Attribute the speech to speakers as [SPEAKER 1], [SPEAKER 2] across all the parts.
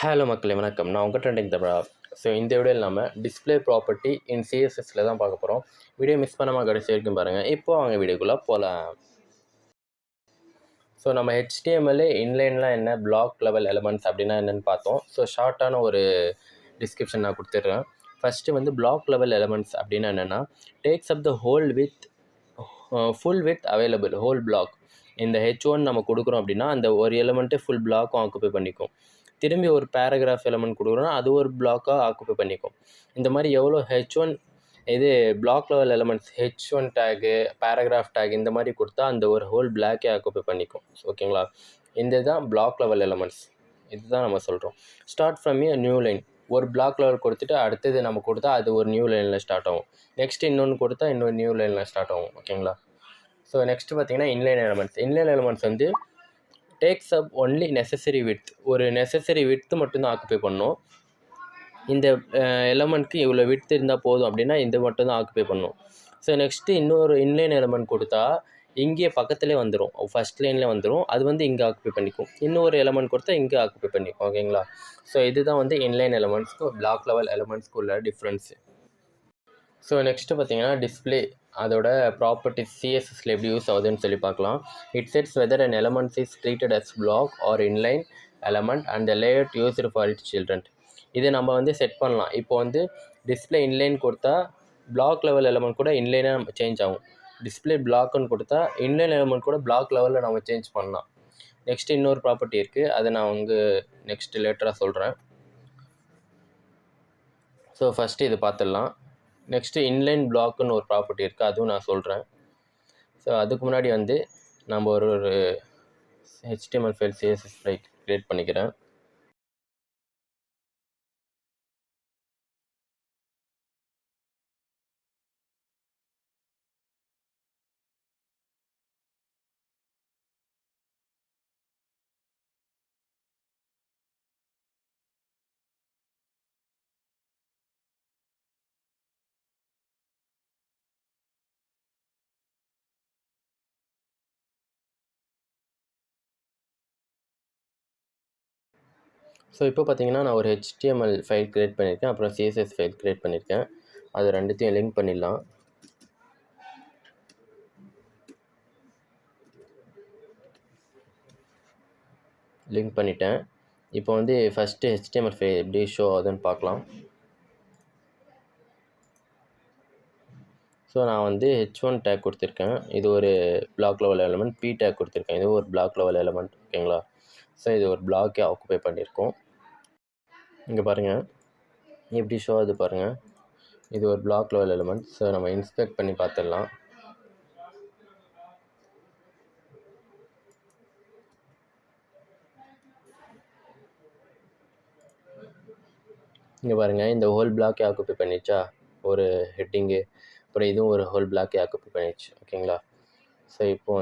[SPEAKER 1] Hello மக்களே வணக்கம். நான் உங்கள் ட்ரெண்டிங் தமிழா. ஸோ இந்த வீடியோவில் நம்ம டிஸ்பிளே ப்ராப்பர்ட்டி இன் சிஎஸ்எஸில் தான் பார்க்க போகிறோம். வீடியோ மிஸ் பண்ணாமல் கடைசி வரைக்கும் பாருங்கள். இப்போ அவங்க வீடியோக்குள்ளே போகலாம். ஸோ நம்ம HTML இன்லைன்லாம் என்ன, பிளாக் லெவல் எலமெண்ட்ஸ் அப்படின்னா என்னென்னு பார்த்தோம். ஸோ ஷார்ட்டான ஒரு டிஸ்கிரிப்ஷன் நான் கொடுத்துட்றேன். ஃபஸ்ட்டு வந்து பிளாக் லெவல் எலமெண்ட்ஸ் அப்படின்னா என்னென்னா, takes up the whole with full with available whole block. இந்த H1 நம்ம கொடுக்குறோம் அப்படின்னா அந்த ஒரு எலமெண்ட்டே ஃபுல் பிளாக்கும் ஆக்குப்பை பண்ணிக்கும். திரும்பி ஒரு பேராகிராஃப் எலமெண்ட் கொடுக்குறோன்னா அது ஒரு பிளாக்காக ஆக்குப்பை பண்ணிக்கும். இந்த மாதிரி எவ்வளோ H1 இது block level elements H1 tag, paragraph take இந்த மாதிரி கொடுத்தா அந்த ஒரு ஹோல் பிளாக்கே ஆக்குப்பை பண்ணிக்கும். ஓகேங்களா? இந்த தான் பிளாக் லெவல் எலமெண்ட்ஸ். இதுதான் நம்ம சொல்கிறோம். Start from a new line. ஒரு பிளாக் லெவல் கொடுத்துட்டு அடுத்தது நம்ம கொடுத்தா அது ஒரு நியூ லைனில் ஸ்டார்ட் ஆகும். நெக்ஸ்ட் இன்னொன்று கொடுத்தா இன்னொரு நியூ லைனில் ஸ்டார்ட் ஆகும். ஓகேங்களா? ஸோ நெக்ஸ்ட்டு பார்த்தீங்கன்னா இன்லைன் எலமெண்ட்ஸ். இன்லைன் எலமெண்ட்ஸ் வந்து டேக்ஸ் அப் ஒன்லி நெசசரி விட்த். ஒரு நெசசரி விட்த்து மட்டும்தான் ஆக்குப்பை பண்ணணும். இந்த எலமெண்ட்க்கு இவ்வளோ விட்த் இருந்தால் போதும் அப்படின்னா இது மட்டும் தான் ஆக்குப்பை பண்ணணும். ஸோ நெக்ஸ்ட்டு இன்னொரு இன்லைன் எலமெண்ட் கொடுத்தா இங்கேயே பக்கத்துலேயே வந்துடும், ஃபஸ்ட் லைனில் வந்துடும். அது வந்து இங்கே ஆக்குப்பை பண்ணிக்கும். இன்னொரு எலமெண்ட் கொடுத்தா இங்கே ஆக்குப்பை பண்ணிக்கும். ஓகேங்களா? ஸோ இதுதான் வந்து இன்லைன் எலமெண்ட்ஸ்க்கு பிளாக் லெவல் எலமெண்ட்ஸ்க்கு உள்ள டிஃப்ரென்ஸு. ஸோ நெக்ஸ்ட்டு பார்த்தீங்கன்னா டிஸ்பிளே அதோட ப்ராப்பர்ட்டிஸ் சிஎஸ்எஸில் எப்படி யூஸ் ஆகுதுன்னு சொல்லி பார்க்கலாம். It sets whether an elements is treated as block or inline element and the layout used for its children. இது நம்ம வந்து செட் பண்ணலாம். இப்போ வந்து டிஸ்பிளே இன்லைன் கொடுத்தா பிளாக் லெவல் எலமெண்ட் கூட இன்லைனாக நம்ம சேஞ்ச் ஆகும். டிஸ்பிளே பிளாக்குன்னு கொடுத்தா இன்லைன் எலமெண்ட் கூட பிளாக் லெவலில் நம்ம சேஞ்ச் பண்ணலாம். நெக்ஸ்ட்டு இன்னொரு ப்ராப்பர்ட்டி இருக்குது, அதை நான் நெக்ஸ்ட்டு லேட்டராக சொல்கிறேன். ஸோ ஃபஸ்ட்டு இது பார்த்துடலாம். நெக்ஸ்ட்டு இன்லைன் பிளாக்குன்னு ஒரு ப்ராப்பர்ட்டி இருக்குது, அதுவும் நான் சொல்கிறேன். ஸோ அதுக்கு முன்னாடி வந்து நம்ம ஒரு HTML file CSS file create பண்ணிக்கிறேன். ஸோ இப்போ பார்த்தீங்கன்னா நான் ஒரு HTML ஃபைல் க்ரியேட் பண்ணியிருக்கேன், அப்புறம் CSS ஃபைல் க்ரியேட் பண்ணியிருக்கேன். அது ரெண்டுத்தையும் லிங்க் பண்ணிடலாம். லிங்க் பண்ணிட்டேன். இப்போ வந்து ஃபஸ்ட்டு HTML ஃபைல் எப்படி ஷோ ஆகுதுன்னு பார்க்கலாம். ஸோ நான் வந்து H1 டேக் கொடுத்துருக்கேன். இது ஒரு black level element. P take கொடுத்துருக்கேன். இது ஒரு பிளாக் லெவல் எலமெண்ட். ஓகேங்களா? ஸோ இது ஒரு பிளாக்கே ஆக்குப்பை பண்ணியிருக்கோம். இங்கே பாருங்கள் எப்படி ஷோ ஆகுது பாருங்கள். இது ஒரு பிளாக் லெவல் எலமெண்ட். ஸோ நம்ம இன்ஸ்பெக்ட் பண்ணி பார்த்துடலாம். இங்கே பாருங்கள், இந்த ஹோல் பிளாக்கே ஆக்குப்பை பண்ணிடுச்சா, ஒரு ஹெட்டிங்கு, அப்புறம் இதுவும் ஒரு ஹோல் பிளாக்கே ஆக்குப்பை பண்ணிடுச்சு. ஓகேங்களா? ஸோ இப்போ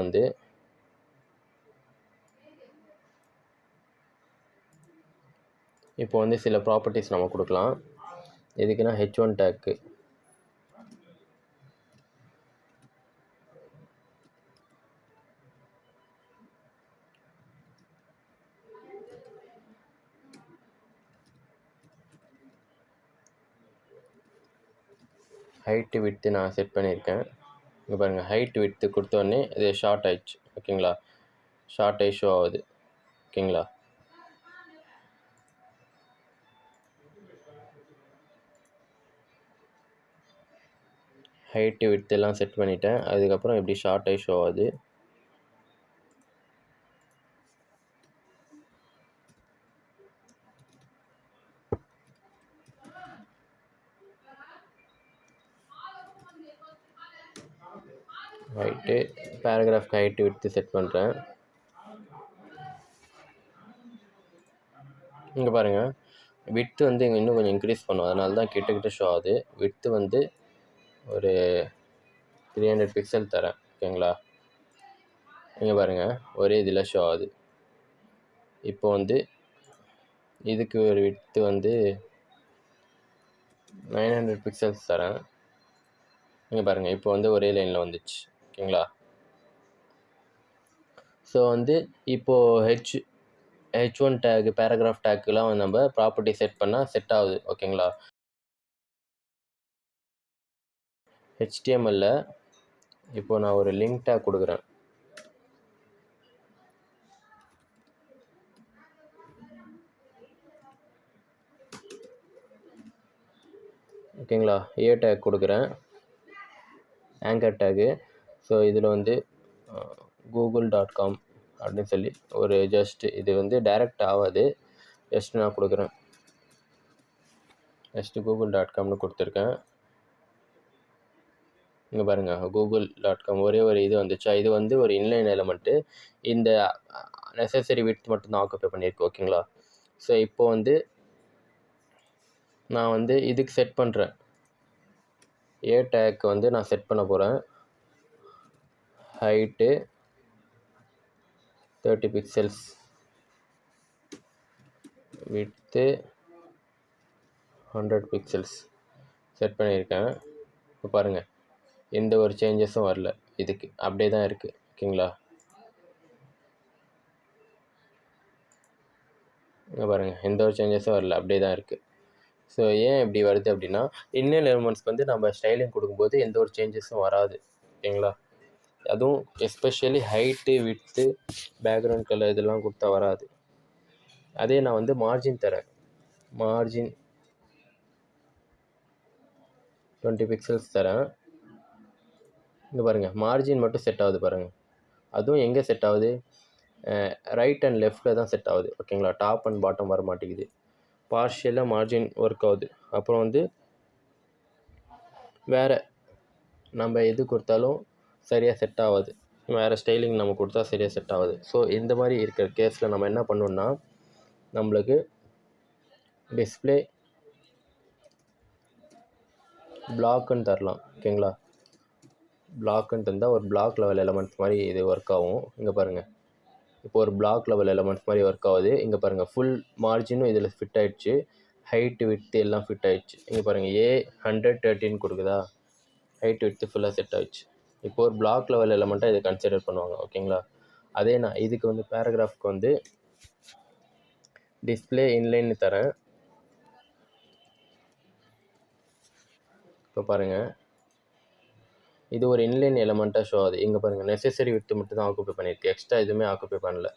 [SPEAKER 1] வந்து சில ப்ராப்பர்ட்டிஸ் நம்ம கொடுக்கலாம். எதுக்குன்னா H1 டேக்கு ஹைட்டு விட்த்து நான் செட் பண்ணியிருக்கேன். இங்கே பாருங்கள், ஹைட் விட்த்து கொடுத்தோடனே இது ஷார்ட் ஆயிடுச்சு. ஓகேங்களா? ஷார்ட் ஆகி ஷோ ஆகுது. ஓகேங்களா? ஹைட்டு விட்த்து எல்லாம் செட் பண்ணிட்டேன். அதுக்கப்புறம் எப்படி ஷார்ட் ஆகி ஷோ ஆகுது. ஹைட்டு பேராகிராஃப்க்கு ஹைட்டு விட்த்து செட் பண்ணுறேன். இங்கே பாருங்கள், விட்த்து வந்து இங்கே இன்னும் கொஞ்சம் இன்க்ரீஸ் பண்ணும். அதனால தான் கிட்ட ஷோ ஆகுது. விட்த்து வந்து ஒரு 300 பிக்சல் தரேன். ஓகேங்களா? இங்கே பாருங்கள், ஒரே இதில் ஷோ ஆகுது. இப்போ வந்து இதுக்கு ஒரு விட்த்து வந்து 900 பிக்சல்ஸ் தரேன். இங்கே பாருங்கள், இப்போ வந்து ஒரே லைனில் வந்துச்சு. ஓகேங்களா? ஸோ வந்து இப்போது H1 டேக், பேராகிராஃப் டேக்குலாம் நம்ம ப்ராப்பர்ட்டி செட் பண்ணால் செட் ஆகுது. ஓகேங்களா? HTML இப்போ நான் ஒரு லிங்க் டேக் கொடுக்குறேன். ஓகேங்களா? ஏ டேக் கொடுக்குறேன், ஆங்கர் டேகு. ஸோ இதில் வந்து google.com அப்படின்னு சொல்லி ஒரு ஜஸ்ட் இது வந்து டைரக்ட் ஆகாது. ஜஸ்ட் நான் கொடுக்குறேன், ஜஸ்ட்டு google.comனு கொடுத்துருக்கேன். இங்கே பாருங்கள், google.com ஒரே ஒரு இது வந்துச்சா, இது வந்து ஒரு இன்லைன் எலமெண்ட்டு. இந்த நெசசரி விட்த் மட்டும்தான் ஆக்குப்பை பண்ணியிருக்கு. ஓகேங்களா? ஸோ இப்போ வந்து நான் வந்து இதுக்கு செட் பண்ணுறேன், ஏ டேக் வந்து நான் செட் பண்ண போகிறேன். Height 30 pixels, width 100 pixels set பண்ணியிருக்கேன். இப்போ பாருங்கள், எந்த ஒரு சேஞ்சஸும் வரல, இதுக்கு அப்படியே தான் இருக்குது. ஓகேங்களா? இங்கே பாருங்கள், எந்த ஒரு சேஞ்சஸும் வரல, அப்படியே தான் இருக்குது. ஸோ ஏன் இப்படி வருது அப்படின்னா, இன்னல் எலிமெண்ட்ஸ்க்கு வந்து நம்ம ஸ்டைலிங் கொடுக்கும்போது எந்த ஒரு சேஞ்சஸும் வராது. ஓகேங்களா? அதுவும் especially height, width, background colour இதெல்லாம் கொடுத்தா வராது. அதே நான் வந்து மார்ஜின் தரேன், மார்ஜின் 20 பிக்சல்ஸ் தரேன். இங்கே பாருங்கள், மார்ஜின் மட்டும் செட் ஆகுது பாருங்கள். அதுவும் எங்கே செட் ஆகுது? ரைட் அண்ட் லெஃப்ட்டில் தான் செட் ஆகுது. ஓகேங்களா? டாப் அண்ட் பாட்டம் வர மாட்டேங்குது. பார்ஷியலாக மார்ஜின் ஒர்க் ஆகுது. அப்புறம் வந்து வேறு நம்ம எது கொடுத்தாலும் சரியாக செட் ஆகாது. வேறு ஸ்டைலிங் நம்ம கொடுத்தா சரியாக செட் ஆகுது. ஸோ இந்த மாதிரி இருக்கிற கேஸில் நம்ம என்ன பண்ணணுன்னா, நம்மளுக்கு டிஸ்பிளே பிளாக்குன்னு தரலாம். ஓகேங்களா? பிளாக்குன்னு தந்தால் ஒரு பிளாக் லெவல் எலமெண்ட்ஸ் மாதிரி இது ஒர்க் ஆகும். இங்கே பாருங்கள், இப்போ ஒரு பிளாக் லெவல் எலமெண்ட்ஸ் மாதிரி ஒர்க் ஆகுது. இங்கே பாருங்கள், ஃபுல் மார்ஜினும் இதில் ஃபிட் ஆகிடுச்சு, ஹைட்டு விட்த்து எல்லாம் ஃபிட் ஆகிடுச்சு. இங்கே பாருங்கள், A113 கொடுக்குதா, ஹைட் விட்த்து ஃபுல்லாக செட் ஆகிடுச்சு. இப்போ ஒரு பிளாக் லெவல் எலமெண்ட்டாக இதை கன்சிடர் பண்ணுவாங்க. ஓகேங்களா? அதே நான் இதுக்கு வந்து பேராகிராஃப்க்கு வந்து டிஸ்பிளே இன்லைன்னு தரேன். இப்போ பாருங்கள், இது ஒரு இன்லைன் எலமெண்ட்டாக ஷோ ஆகுது. இங்கே பாருங்கள், நெசசரி விட்த்து மட்டும் தான் ஆக்குப்பை பண்ணியிருக்கு, எக்ஸ்ட்ரா எதுவுமே ஆக்குப்பை பண்ணல.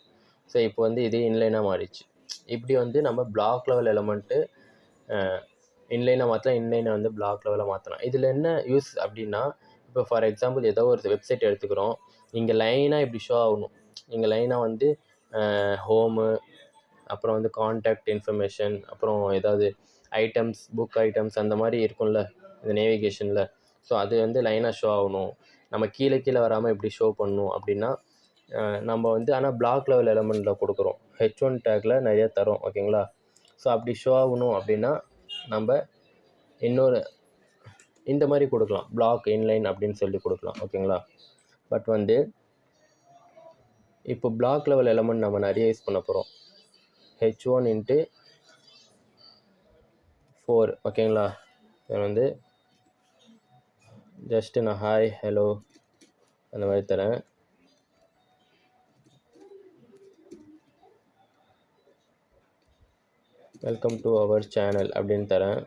[SPEAKER 1] ஸோ இப்போ வந்து இது இன்லைனாக மாறிடுச்சு. இப்படி வந்து நம்ம பிளாக் லெவல் எலமெண்ட்டு இன்லைனாக மாற்றலாம், இன்லைனை வந்து பிளாக் லெவலில் மாற்றலாம். இதில் என்ன யூஸ் அப்படின்னா, இப்போ ஃபார் எக்ஸாம்பிள் ஏதோ ஒரு வெப்சைட் எடுத்துக்கிறோம், இங்கே லைனாக இப்படி ஷோ ஆகணும். இங்கே லைனாக வந்து ஹோமு, அப்புறம் வந்து கான்டாக்ட் இன்ஃபர்மேஷன், அப்புறம் ஏதாவது ஐட்டம்ஸ், புக் ஐட்டம்ஸ் அந்த மாதிரி இருக்கும்ல இந்த நேவிகேஷனில். ஸோ அது வந்து லைனாக ஷோ ஆகணும். நம்ம கீழே கீழே வராமல் எப்படி ஷோ பண்ணணும் அப்படின்னா, நம்ம வந்து ஆனால் பிளாக் லெவல் எலமெண்ட்டில் கொடுக்குறோம், H1 டேக்கில் நிறைய தரோம். ஓகேங்களா? ஸோ அப்படி ஷோ ஆகணும் அப்படின்னா நம்ம இன்னொரு இந்த மாதிரி கொடுக்கலாம், பிளாக் இன்லைன் அப்படின்னு சொல்லி கொடுக்கலாம். ஓகேங்களா? பட் வந்து இப்போ பிளாக் லெவல் எலமெண்ட் நம்ம நிறைய யூஸ் பண்ண போகிறோம், H1x4. ஓகேங்களா? இது வந்து ஜஸ்ட்டு நான் ஹாய் ஹலோ அந்த மாதிரி தரேன். வெல்கம் டு அவர் சேனல் அப்படின்னு தரேன்.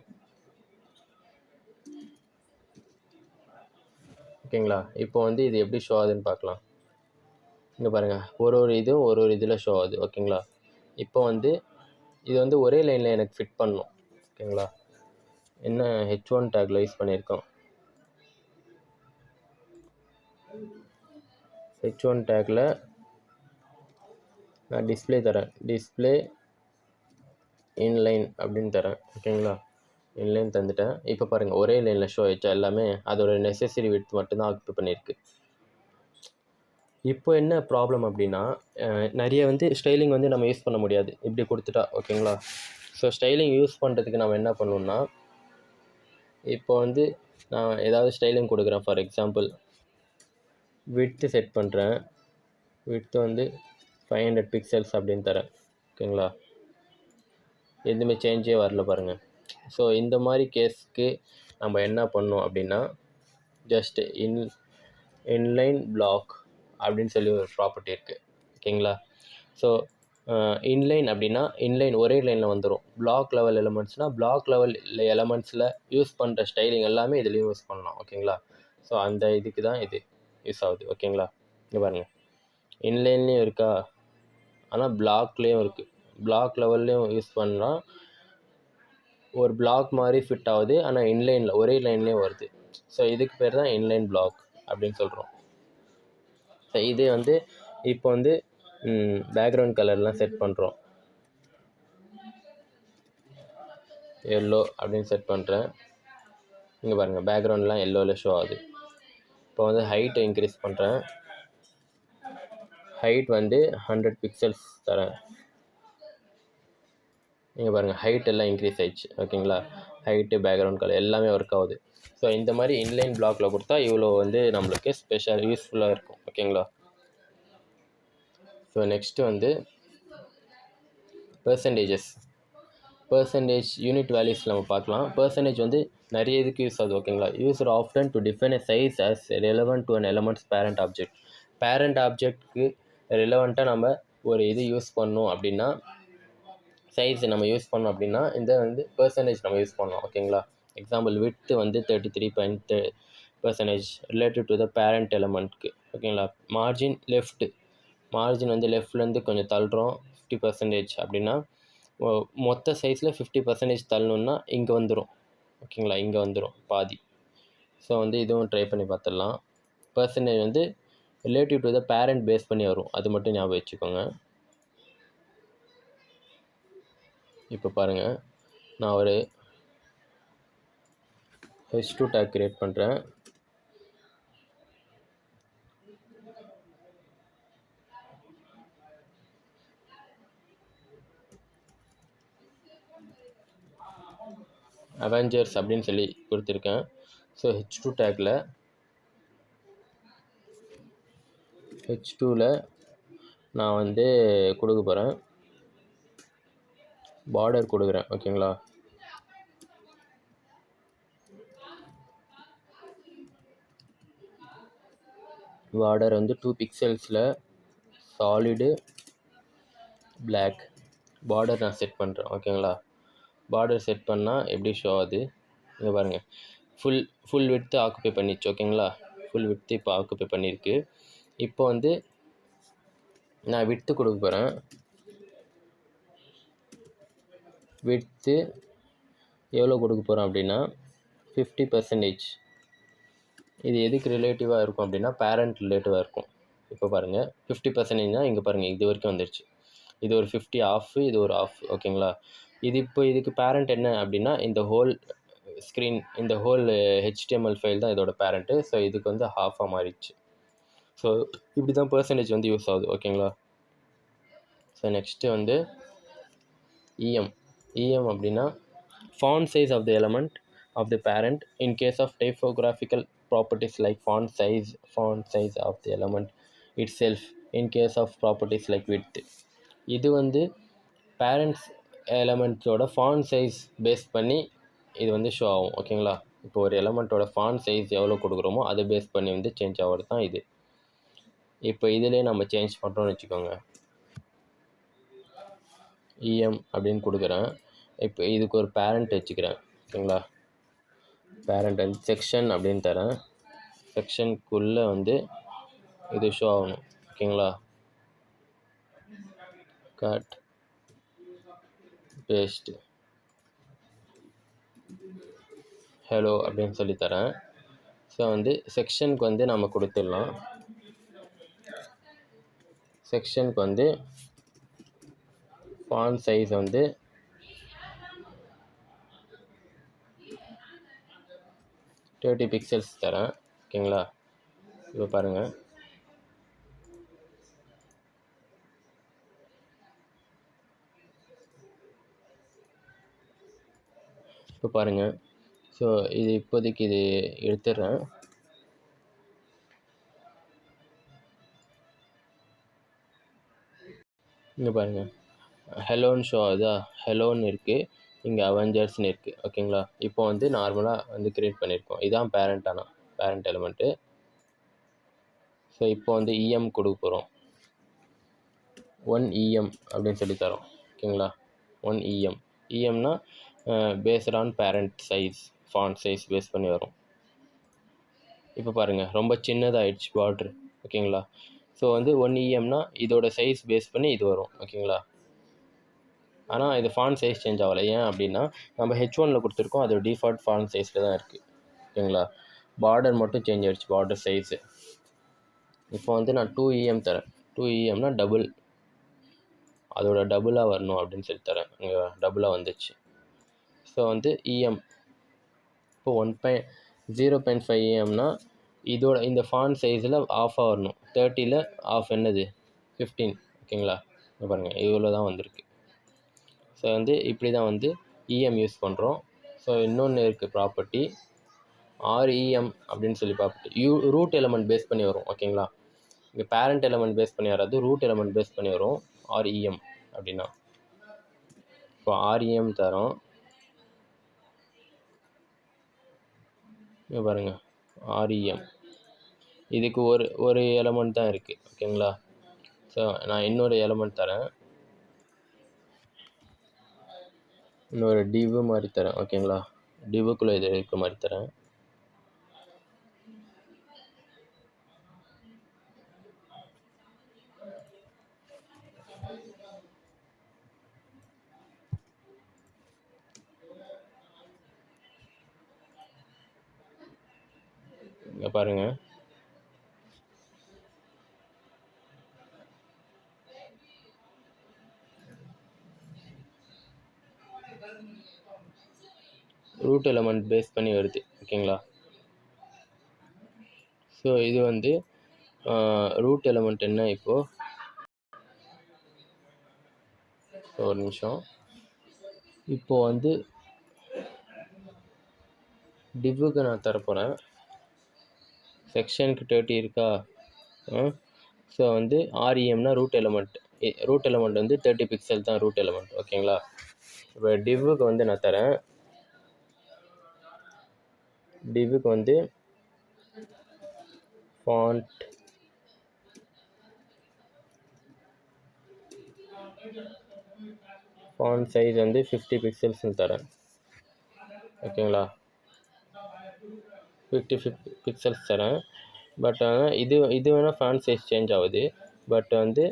[SPEAKER 1] ஓகேங்களா? இப்போ வந்து இது எப்படி ஷோ ஆகுதுன்னு பார்க்கலாம். இங்கே பாருங்கள், ஒரு இதுவும் ஒரு இதில் ஷோ ஆகுது. ஓகேங்களா? இப்போ வந்து இது வந்து ஒரே லைனில் எனக்கு ஃபிட் பண்ணணும். ஓகேங்களா? என்ன H1 டேக்கில் யூஸ் பண்ணியிருக்கோம், H1 டேக்கில் நான் டிஸ்பிளே தரேன், டிஸ்பிளே இன்லைன் அப்படின்னு தரேன். ஓகேங்களா? இன்லைன் தந்துட்டேன். இப்போ பாருங்கள், ஒரே லைனில் ஷோ ஆகிடுச்சா எல்லாமே, அதோட நெசசரி விட்த் மட்டும்தான் ஆக்குப்பை பண்ணியிருக்கு. இப்போ என்ன ப்ராப்ளம் அப்படின்னா, நிறைய வந்து ஸ்டைலிங் வந்து நம்ம யூஸ் பண்ண முடியாது இப்படி கொடுத்துட்டா. ஓகேங்களா? ஸோ ஸ்டைலிங் யூஸ் பண்ணுறதுக்கு நம்ம என்ன பண்ணணுன்னா, இப்போ வந்து நான் ஏதாவது ஸ்டைலிங் கொடுக்குறேன். ஃபார் எக்ஸாம்பிள் விட்த்து செட் பண்ணுறேன், விட்த்து வந்து 500 பிக்சல்ஸ் அப்படின்னு தரேன். ஓகேங்களா? எதுவுமே சேஞ்சே வரல பாருங்கள். ஸோ இந்த மாதிரி கேஸ்க்கு நம்ம என்ன பண்ணோம் அப்படின்னா, ஜஸ்ட் இன்லைன் பிளாக் அப்படின்னு சொல்லி ஒரு ப்ராப்பர்ட்டி இருக்குது. ஓகேங்களா? ஸோ இன்லைன் அப்படின்னா இன்லைன் ஒரே லைனில் வந்துடும். பிளாக் லெவல் எலமெண்ட்ஸ்னால் பிளாக் லெவல் எலமெண்ட்ஸில் யூஸ் பண்ணுற ஸ்டைலிங் எல்லாமே இதுலேயும் யூஸ் பண்ணலாம். ஓகேங்களா? ஸோ அந்த இதுக்கு தான் இது யூஸ் ஆகுது. ஓகேங்களா? இங்கே பாருங்கள், இன்லைன்லேயும் இருக்கா, ஆனால் பிளாக்லேயும் இருக்குது. பிளாக் லெவல்லையும் யூஸ் பண்ணலாம், ஒரு பிளாக் மாதிரி ஃபிட் ஆகுது, ஆனால் இன்லைனில் ஒரே லைன்லேயும் வருது. ஸோ இதுக்கு பேர் தான் இன்லைன் பிளாக் அப்படின்னு சொல்கிறோம். ஸோ இது வந்து இப்போ வந்து பேக்ரவுண்ட் கலர்லாம் செட் பண்ணுறோம். எல்லோ அப்படின்னு செட் பண்ணுறேன். இங்கே பாருங்கள், பேக்ரவுண்ட்லாம் எல்லோவில் ஷோ ஆகுது. இப்போ வந்து ஹைட்டை இன்க்ரீஸ் பண்ணுறேன். ஹைட் வந்து 100 பிக்சல்ஸ் தரேன். இங்கே பாருங்கள், ஹைட் எல்லாம் இன்க்ரீஸ் ஆயிடுச்சு. ஓகேங்களா? ஹைட்டு, பேக்ரவுண்ட் கலர் எல்லாமே ஒர்க் ஆகுது. ஸோ இந்த மாதிரி இன்லைன் பிளாக்ல கொடுத்தா இவ்வளோ வந்து நம்மளுக்கு ஸ்பெஷல் யூஸ்ஃபுல்லாக இருக்கும். ஓகேங்களா? ஸோ நெக்ஸ்ட்டு வந்து பர்சன்டேஜ் யூனிட் வேல்யூஸ் நம்ம பார்க்கலாம். பர்சன்டேஜ் வந்து நிறைய இதுக்கு யூஸ் ஆகுது. ஓகேங்களா? Used often to define a size as relevant to an element's parent object. Parent ஆப்ஜெக்ட்க்கு ரெலவெண்ட்டாக நம்ம ஒரு இது யூஸ் பண்ணோம் அப்படின்னா, சைஸ் நம்ம யூஸ் பண்ணோம் அப்படின்னா இந்த வந்து பர்சன்டேஜ் நம்ம யூஸ் பண்ணோம். ஓகேங்களா? எக்ஸாம்பிள், விட்த்து வந்து 33% ரிலேட்டட் டு த பேரண்ட் எலமெண்ட்க்கு. ஓகேங்களா? மார்ஜின் வந்து லெஃப்ட்லேருந்து கொஞ்சம் தள்ளுறோம் 50% அப்படின்னா, மொத்த சைஸில் 50% தள்ளணுன்னா இங்கே வந்துடும். ஓகேங்களா? இங்கே வந்துடும் பாதி. ஸோ வந்து இதுவும் ட்ரை பண்ணி பார்த்துடலாம். பர்சன்டேஜ் வந்து relative to the parent base பண்ணி வரும், அது மட்டும் ஞாபகம் வச்சுக்கோங்க. இப்போ பாருங்கள், நான் ஒரு H2 டேக் கிரியேட் பண்ணுறேன். அவெஞ்சர்ஸ் அப்படின்னு சொல்லி கொடுத்துருக்கேன். ஸோ H2ல் நான் வந்து கொடுக்க போகிறேன், பார்டர் கொடுக்குறேன். ஓகேங்களா? பார்டர் வந்து 2 பிக்சல்ஸில் சாலிடு பிளாக் பார்டர் நான் செட் பண்ணுறேன். ஓகேங்களா? பார்டர் செட் பண்ணால் எப்படி ஷோ ஆகுது இங்கே பாருங்கள், ஃபுல் விட்த்து ஆக்குப்பை பண்ணிடுச்சு. ஓகேங்களா? ஃபுல் விட்த்து இப்போ ஆக்குப்பை பண்ணியிருக்கு. இப்போ வந்து நான் விட்த்து கொடுக்க போகிறேன். விட்த்து எவ்வளோ கொடுக்க போகிறோம் அப்படின்னா 50%. இது எதுக்கு ரிலேட்டிவாக இருக்கும் அப்படின்னா பேரண்ட் ரிலேட்டிவாக இருக்கும். இப்போ பாருங்கள், 50%னால் இங்கே பாருங்கள், இது வரைக்கும் வந்துடுச்சு. இது ஒரு 50 ஆஃப், இது ஒரு ஆஃப். ஓகேங்களா? இது இப்போ இதுக்கு பேரண்ட் என்ன அப்படின்னா இந்த ஹோல் ஸ்க்ரீன், இந்த ஹோல் HTML ஃபைல் தான் இதோட பேரண்ட்டு. ஸோ இதுக்கு வந்து ஹாஃபாக மாறிடுச்சு. ஸோ இப்படி தான் பர்சன்டேஜ் வந்து யூஸ் ஆகுது. ஓகேங்களா? ஸோ நெக்ஸ்ட்டு வந்து EM அப்படின்னா font size of the element of the parent in case of typographical properties like font size of the element itself in case of properties like width. இது வந்து parents எலமெண்ட்ஸோட font size base பண்ணி இது வந்து show ஆகும். ஓகேங்களா? இப்போ ஒரு எலமெண்ட்டோட font size எவ்வளோ கொடுக்குறோமோ அதை பேஸ் பண்ணி வந்து சேஞ்ச் ஆகிறது தான் இது. இப்போ இதிலே நம்ம சேஞ்ச் பண்ணுறோன்னு வச்சுக்கோங்க. EM அப்படின்னு கொடுக்குறேன். இப்போ இதுக்கு ஒரு பேரண்ட் வச்சுக்கிறேன். ஓகேங்களா? பேரண்ட் வந்து செக்ஷன் அப்படின்னு தரேன். செக்ஷனுக்குள்ளே வந்து இது ஷோ ஆகணும். ஓகேங்களா? கட் பேஸ்ட் ஹலோ அப்படின்னு சொல்லி தரேன். ஸோ வந்து செக்ஷனுக்கு வந்து நம்ம கொடுத்துடலாம். செக்ஷனுக்கு வந்து ஃபாண்ட் சைஸ் வந்து 30 பிக்சல்ஸ் தரேன். ஓகேங்களா? இப்போ பாருங்கள், ஸோ இது இப்போதைக்கு இது எடுத்துடுறேன். இங்கே பாருங்கள், ஹெலோன்னு ஷோ ஆகுதா? ஹெலோன்னு இருக்குது, இங்கே அவெஞ்சர்ஸ்னு இருக்குது. ஓகேங்களா? இப்போ வந்து நார்மலாக வந்து க்ரியேட் பண்ணியிருக்கோம். இதுதான் பேரண்ட் எலிமெண்ட்டு. ஸோ இப்போ வந்து EM கொடுக்க போகிறோம். 1 EM அப்படின்னு சொல்லி தரோம். ஓகேங்களா, 1 EM. EMனா based on parent size, font size base பண்ணி வரும். இப்போ பாருங்கள் ரொம்ப சின்னதாகிடுச்சு பார்ட்ரு. ஓகேங்களா, ஸோ வந்து 1 EMனா இதோட சைஸ் பேஸ் பண்ணி இது வரும். ஓகேங்களா, ஆனால் இது ஃபாண்ட் சைஸ் சேஞ்ச் ஆகலை. ஏன் அப்படின்னா நம்ம H1ல் கொடுத்துருக்கோம், அதோட டிஃபால்ட் ஃபாண்ட் சைஸில் தான் இருக்குது. ஓகேங்களா, பார்டர் மட்டும் சேஞ்ச் ஆகிடுச்சு, பார்டர் சைஸு. இப்போ வந்து நான் 2 EM தரேன். 2 EMனா டபுள், அதோட டபுளாக வரணும் அப்படின்னு சொல்லி தரேன். இங்கே டபுளாக வந்துச்சு. ஸோ வந்து EM இப்போ 0.5 EMனா இதோட இந்த ஃபாண்ட் சைஸில் ஆஃபாக வரணும். 30ல் ஆஃப் என்னது 15. ஓகேங்களா, பாருங்கள் இவ்வளோ தான் வந்திருக்கு. ஸோ வந்து இப்படி தான் வந்து EM யூஸ் பண்ணுறோம். ஸோ இன்னொன்று இருக்குது ப்ராப்பர்ட்டி, REM அப்படின்னு சொல்லி ப்ராப்பர்ட்டி. ரூட் எலமெண்ட் பேஸ் பண்ணி வரும். ஓகேங்களா, இங்கே பேரண்ட் எலமெண்ட் பேஸ் பண்ணி வராது, ரூட் எலமெண்ட் பேஸ் பண்ணி வரும். REM அப்படின்னா இப்போ REM தரோம். இங்கே பாருங்கள் REM, இதுக்கு ஒரு எலமெண்ட் தான் இருக்குது. ஓகேங்களா, ஸோ நான் இன்னொரு எலமெண்ட் தரேன், இன்னொரு டிவ் மாதிரி தரேன். ஓகேங்களா, டிவுக்குள்ளே இது இருக்க மாதிரி தரேன். இங்கே பாருங்கள் ரூட் எலமெண்ட் பேஸ் பண்ணி வருது. ஓகேங்களா, ஸோ இது வந்து ரூட் எலமெண்ட் என்ன, இப்போது ஒரு நிமிஷம். இப்போது வந்து டிவ்வுக்கு நான் தரப்போகிறேன். செக்ஷனுக்கு 30 இருக்கா. ஸோ வந்து REMனா ரூட் எலமெண்ட். ரூட் எலமெண்ட் வந்து 30 பிக்சல் தான் ரூட் எலமெண்ட். ஓகேங்களா, இப்போ டிவ்வுக்கு வந்து நான் தரேன். டிவ்வுக்கு வந்து ஃபாண்ட் சைஸ் வந்து 50 பிக்சல்ஸ்னு தரேன். ஓகேங்களா, 50 பிக்சல்ஸ் தரேன். பட் ஆனால் இது வேணால் ஃபாண்ட் சைஸ் சேஞ்ச் ஆகுது. பட் வந்து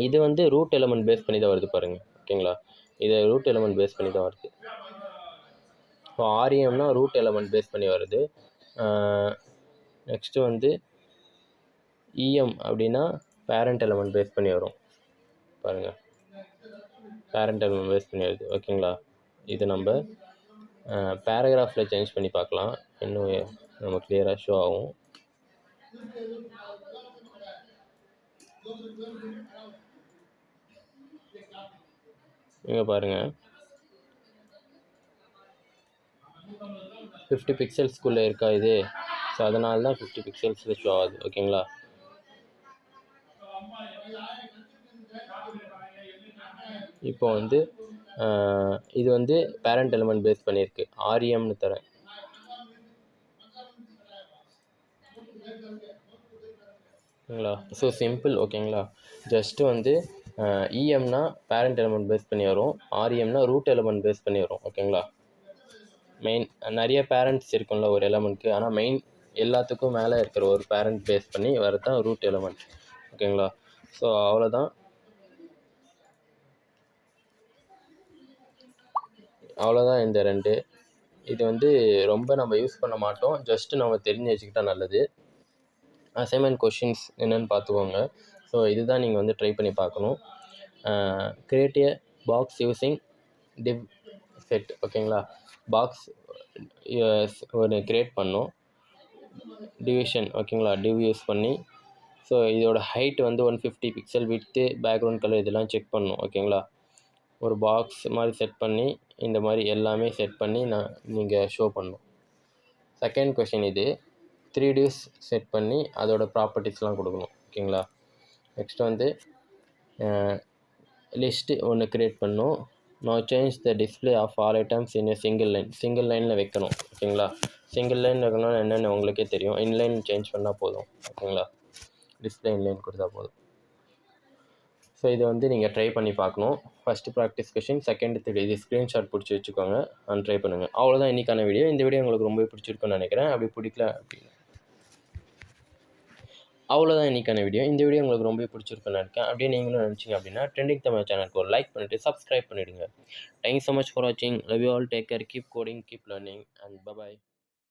[SPEAKER 1] இது வந்து ரூட் எலமெண்ட் பேஸ் பண்ணி தான் வருது பாருங்கள். ஓகேங்களா, இது ரூட் எலமெண்ட் பேஸ் பண்ணி தான் வருது. இப்போ REMனா ரூட் எலமெண்ட் பேஸ் பண்ணி வருது. நெக்ஸ்ட்டு வந்து EM அப்படின்னா பேரண்ட் எலமெண்ட் பேஸ் பண்ணி வரும். பாருங்கள் பேரண்ட் எலமெண்ட் பேஸ் பண்ணி வருது. ஓகேங்களா, இது நம்ம பேராகிராஃபில் சேஞ்ச் பண்ணி பார்க்கலாம், இன்னும் நம்ம கிளியராக ஷோ ஆகும். இங்கே பாருங்கள் 50 பிக்சல்ஸ்குள்ளே இருக்கா இது. ஸோ அதனால தான் 50 பிக்சல்ஸில் ஷோ ஆகுது. ஓகேங்களா, இப்போ வந்து இது வந்து பேரண்ட் எலமெண்ட் பேஸ் பண்ணியிருக்கு. REMனு தரேன். ஓகேங்களா, ஸோ சிம்பிள். ஓகேங்களா, ஜஸ்ட்டு வந்து EMனா பேரண்ட் எலமெண்ட் பேஸ் பண்ணி வரும், REMனா ரூட் எலமெண்ட் பேஸ் பண்ணி வரும். ஓகேங்களா, மெயின் நிறைய பேரண்ட்ஸ் இருக்கும்ல ஒரு எலமெண்ட்க்கு, ஆனால் மெயின் எல்லாத்துக்கும் மேலே இருக்கிற ஒரு பேரண்ட் பேஸ் பண்ணி வரது தான் ரூட் எலமெண்ட். ஓகேங்களா, ஸோ அவ்வளோதான். இந்த 2 இது வந்து ரொம்ப நம்ம யூஸ் பண்ண மாட்டோம், ஜஸ்ட்டு நம்ம தெரிஞ்சு வச்சுக்கிட்டா நல்லது. அசைன்மெண்ட் கொஷின்ஸ் என்னென்னு பார்த்துக்கோங்க. ஸோ இதுதான் நீங்கள் வந்து ட்ரை பண்ணி பார்க்கணும். Create a box using div set. ஓகேங்களா, பாக்ஸ் ஒரு கிரியேட் பண்ணோம், டிவிஷன். ஓகேங்களா, டிவ் யூஸ் பண்ணி. ஸோ இதோட ஹைட் வந்து 150 பிக்சல், விட்த்து, பேக்ரவுண்ட் கலர் இதெல்லாம் செக் பண்ணணும். ஓகேங்களா, ஒரு பாக்ஸ் மாதிரி செட் பண்ணி இந்த மாதிரி எல்லாமே செட் பண்ணி நீங்கள் ஷோ பண்ணணும். செகண்ட் கொஷின் இது 3 divs செட் பண்ணி அதோட ப்ராப்பர்ட்டிஸ்லாம் கொடுக்கணும். ஓகேங்களா, நெக்ஸ்ட் வந்து லிஸ்ட்டு ஒன்று க்ரியேட் பண்ணணும். நான் change the display of all items in single லைனில் வைக்கணும். ஓகேங்களா, சிங்கிள் லைன் வைக்கணும்னா என்னென்னு உங்களுக்கே தெரியும். இன்லைன் சேஞ்ச் பண்ணால் போதும். ஓகேங்களா, டிஸ்பிளே இன்லைன் கொடுத்தா போதும். ஸோ இதை வந்து நீங்கள் ட்ரை பண்ணி பார்க்கணும். ஃபஸ்ட்டு ப்ராக்டிஸ் கொஷின், செகண்ட் இது ஸ்க்ரீன்ஷாட் பிடிச்சி வச்சுக்கோங்க அண்ட் ட்ரை பண்ணுங்கள். அவ்வளோதான் இன்றைக்கான வீடியோ. இந்த வீடியோ உங்களுக்கு ரொம்ப பிடிச்சிருக்குன்னு நினைக்கிறேன். அப்படி பிடிக்கல அப்படின்னு அவ்வளோதான் இன்றைக்கான வீடியோ. இந்த வீடியோ உங்களுக்கு ரொம்ப பிடிச்சிருக்குன்னு நினைக்கிறேன். அப்படியே நீங்களும் நினச்சிங்க அப்படின்னா ட்ரெண்டிங் தமிழ் சேனலுக்கு ஒரு லைக் பண்ணிவிட்டு சப்ஸ்கிரைப் பண்ணிவிடுங்க. தேங்க்ஸ் ஸோ மச் ஃபார் வாட்சிங். Love you all. Take care. Keep coding, keep learning and bye bye.